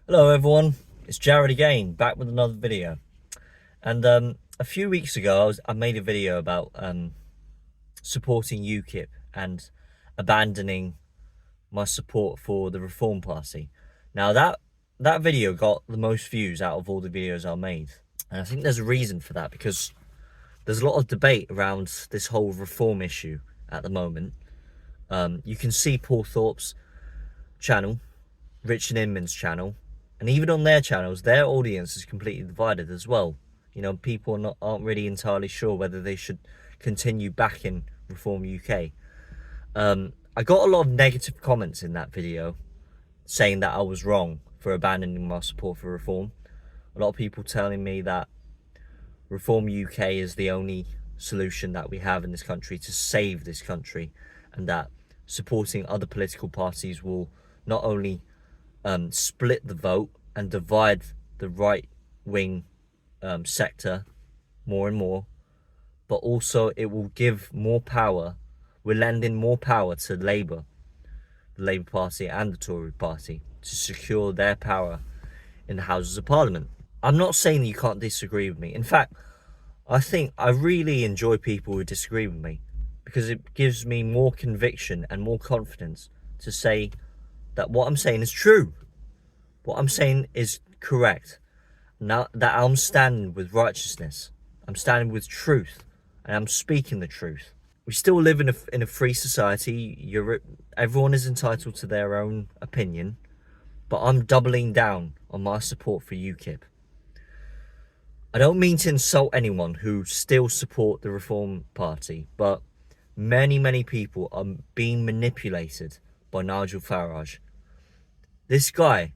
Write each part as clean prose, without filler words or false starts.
Hello everyone, it's Jared again, back with another video. And a few weeks ago I made a video about supporting UKIP and abandoning my support for the Reform Party. Now that video got the most views out of all the videos I made. And I think there's a reason for that, because there's a lot of debate around this whole reform issue at the moment. You can see Paul Thorpe's channel, Richard Inman's channel, and even on their channels, their audience is completely divided as well. You know, people aren't really entirely sure whether they should continue backing Reform UK. I got a lot of negative comments in that video saying that I was wrong for abandoning my support for Reform. A lot of people telling me that Reform UK is the only solution that we have in this country to save this country, and that supporting other political parties will not only split the vote and divide the right-wing sector more and more, but also it will give more power. We're lending more power to Labour, the Labour Party and the Tory Party, to secure their power in the Houses of Parliament. I'm not saying that you can't disagree with me. In fact, I really enjoy people who disagree with me, because it gives me more conviction and more confidence to say that what I'm saying is true. What I'm saying is correct. Now that I'm standing with righteousness, I'm standing with truth, and I'm speaking the truth. We still live in a free society. Everyone is entitled to their own opinion, but I'm doubling down on my support for UKIP. I don't mean to insult anyone who still support the Reform Party, but many people are being manipulated by Nigel Farage. This guy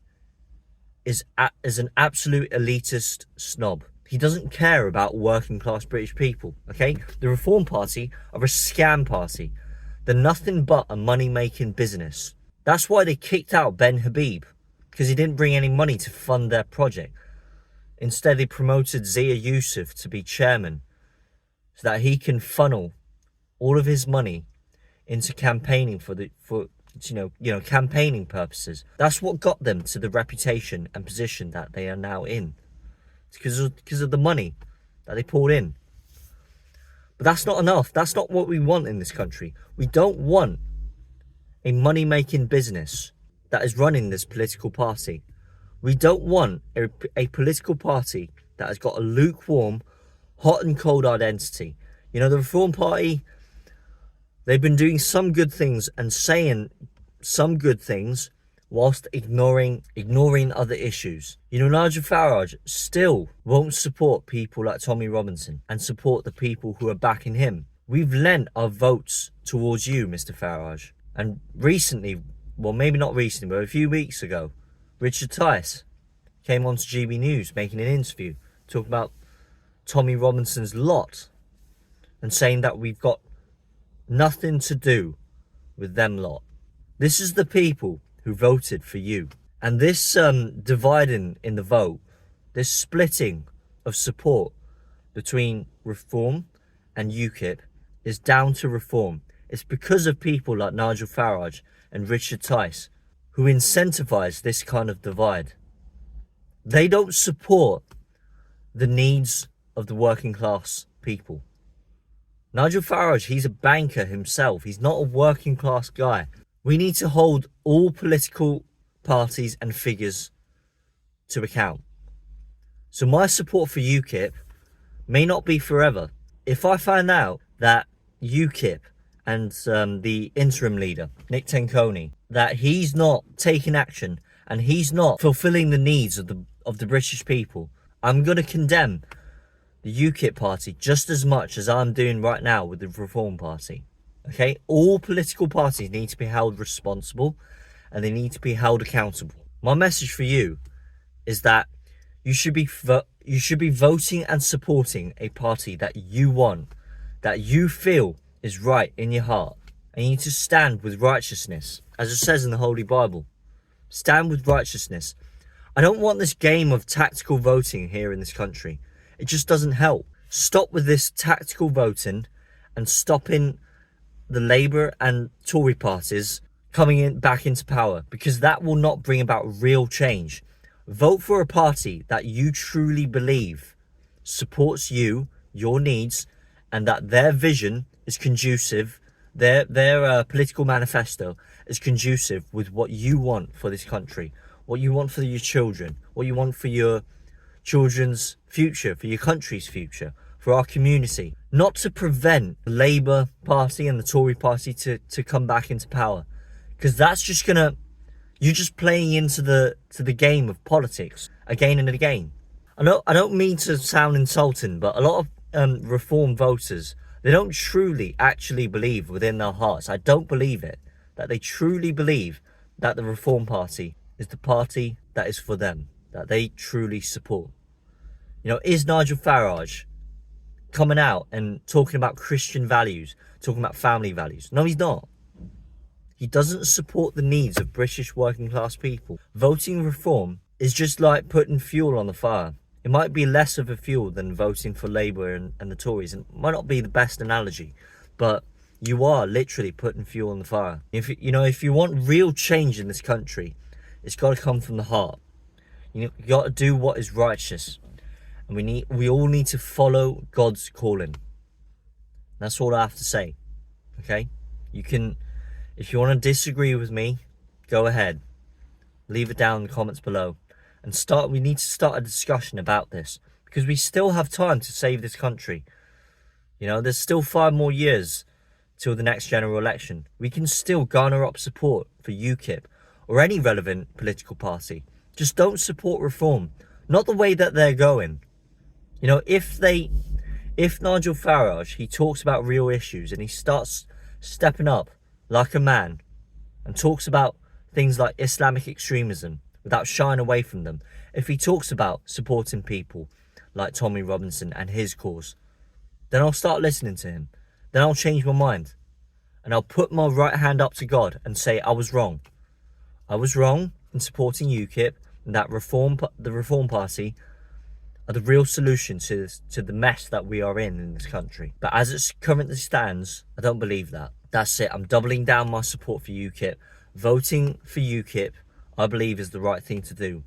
is an absolute elitist snob. He doesn't care about working class British people, okay? The Reform Party are a scam party. They're nothing but a money-making business. That's why they kicked out Ben Habib, because he didn't bring any money to fund their project. Instead, they promoted Zia Yusuf to be chairman so that he can funnel all of his money into campaigning for campaigning purposes. That's what got them to the reputation and position that they are now in. It's because of the money that they poured in. But that's not enough. That's not what we want in this country. We don't want a money-making business that is running this political party. We don't want a political party that has got a lukewarm, hot and cold identity. You know, the Reform Party, they've been doing some good things and saying some good things whilst ignoring other issues. You know, Nigel Farage still won't support people like Tommy Robinson and support the people who are backing him. We've lent our votes towards you, Mr. Farage. And recently, well, maybe not recently, but a few weeks ago, Richard Tice came on to GB News making an interview talking about Tommy Robinson's lot and saying that we've got nothing to do with them lot. This is the people who voted for you. And this dividing in the vote, this splitting of support between Reform and UKIP is down to Reform. It's because of people like Nigel Farage and Richard Tice who incentivise this kind of divide. They don't support the needs of the working class people. Nigel Farage, he's a banker himself. He's not a working class guy. We need to hold all political parties and figures to account. So my support for UKIP may not be forever. If I find out that UKIP and the interim leader, Nick Tenconi, that he's not taking action and he's not fulfilling the needs of the British people, I'm going to condemn the UKIP party just as much as I'm doing right now with the Reform Party. Okay? All political parties need to be held responsible and they need to be held accountable. My message for you is that you should be voting and supporting a party that you want, that you feel is right in your heart. And you need to stand with righteousness, as it says in the Holy Bible. Stand with righteousness. I don't want this game of tactical voting here in this country. It just doesn't help. Stop with this tactical voting and stopping the Labour and Tory parties coming back into power, because that will not bring about real change. Vote for a party that you truly believe supports you, your needs, and that their vision is conducive, their political manifesto is conducive with what you want for this country, what you want for your children, what you want for your children's future, for your country's future, for our community. Not to prevent the Labour Party and the Tory Party to come back into power, because that's just gonna, you're just playing into the game of politics again and again. I don't mean to sound insulting, but a lot of reform voters, they don't truly actually believe within their hearts, I don't believe it, that they truly believe that the Reform Party is the party that is for them, that they truly support. You know, is Nigel Farage coming out and talking about Christian values, talking about family values? No, he's not. He doesn't support the needs of British working class people. Voting reform is just like putting fuel on the fire. It might be less of a fuel than voting for Labour and the Tories. It might not be the best analogy, but you are literally putting fuel on the fire. If you want real change in this country, it's got to come from the heart. You got to do what is righteous, and we all need to follow God's calling. That's all I have to say. Okay, you can, if you want to disagree with me, go ahead, leave it down in the comments below. And we need to start a discussion about this, because we still have time to save this country. You know, there's still 5 more years till the next general election. We can still garner up support for UKIP or any relevant political party. Just don't support reform, not the way that they're going. You know, if Nigel Farage, he talks about real issues and he starts stepping up like a man and talks about things like Islamic extremism without shying away from them, if he talks about supporting people like Tommy Robinson and his cause, then I'll start listening to him. Then I'll change my mind and I'll put my right hand up to God and say I was wrong. I was wrong in supporting UKIP, and that the Reform Party are the real solution to the mess that we are in this country. But as it currently stands, I don't believe that. That's it. I'm doubling down my support for UKIP. Voting for UKIP, I believe, is the right thing to do.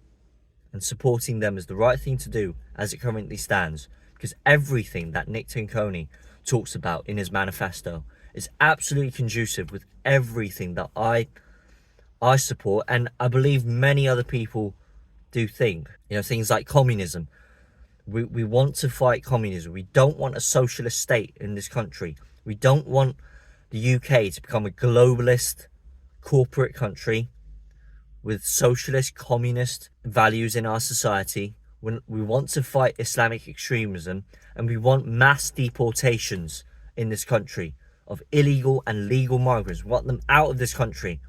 And supporting them is the right thing to do as it currently stands. Because everything that Nick Tinconi talks about in his manifesto is absolutely conducive with everything that I support, and I believe many other people do think. You know, things like communism. We want to fight communism. We don't want a socialist state in this country. We don't want the UK to become a globalist corporate country with socialist, communist values in our society. When we want to fight Islamic extremism, and we want mass deportations in this country of illegal and legal migrants. We want them out of this country.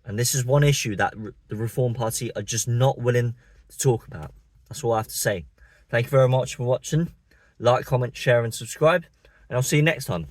And this is one issue that the Reform Party are just not willing to talk about. That's all I have to say. Thank you very much for watching. Like, comment, share and subscribe. And I'll see you next time.